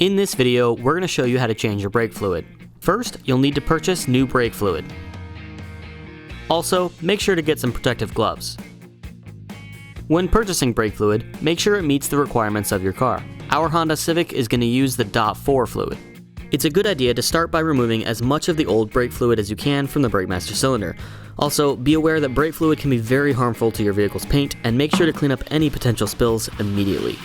In this video, we're going to show you how to change your brake fluid. First, you'll need to purchase new brake fluid. Also, make sure to get some protective gloves. When purchasing brake fluid, make sure it meets the requirements of your car. Our Honda Civic is going to use the DOT4 fluid. It's a good idea to start by removing as much of the old brake fluid as you can from the brake master cylinder. Also, be aware that brake fluid can be very harmful to your vehicle's paint, and make sure to clean up any potential spills immediately.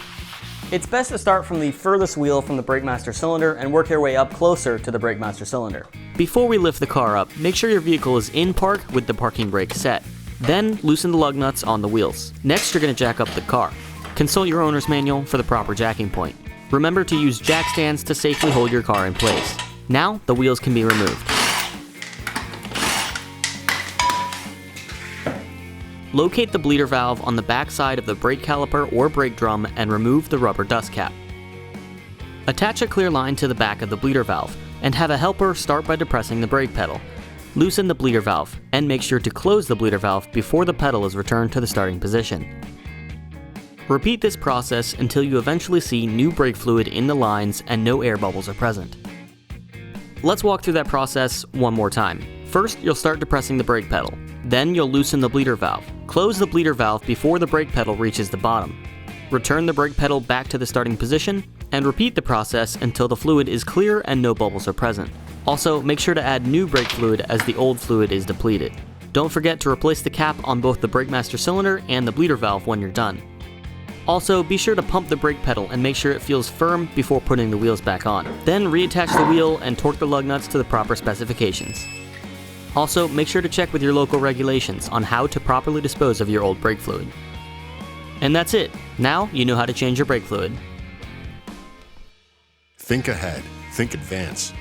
It's best to start from the furthest wheel from the brake master cylinder and work your way up closer to the brake master cylinder. Before we lift the car up, make sure your vehicle is in park with the parking brake set. Then loosen the lug nuts on the wheels. Next, you're going to jack up the car. Consult your owner's manual for the proper jacking point. Remember to use jack stands to safely hold your car in place. Now, the wheels can be removed. Locate the bleeder valve on the back side of the brake caliper or brake drum and remove the rubber dust cap. Attach a clear line to the back of the bleeder valve and have a helper start by depressing the brake pedal. Loosen the bleeder valve and make sure to close the bleeder valve before the pedal is returned to the starting position. Repeat this process until you eventually see new brake fluid in the lines and no air bubbles are present. Let's walk through that process one more time. First, you'll start depressing the brake pedal. Then you'll loosen the bleeder valve. Close the bleeder valve before the brake pedal reaches the bottom. Return the brake pedal back to the starting position, and repeat the process until the fluid is clear and no bubbles are present. Also, make sure to add new brake fluid as the old fluid is depleted. Don't forget to replace the cap on both the brake master cylinder and the bleeder valve when you're done. Also, be sure to pump the brake pedal and make sure it feels firm before putting the wheels back on. Then reattach the wheel and torque the lug nuts to the proper specifications. Also, make sure to check with your local regulations on how to properly dispose of your old brake fluid. And that's it. Now you know how to change your brake fluid. Think ahead. Think advance.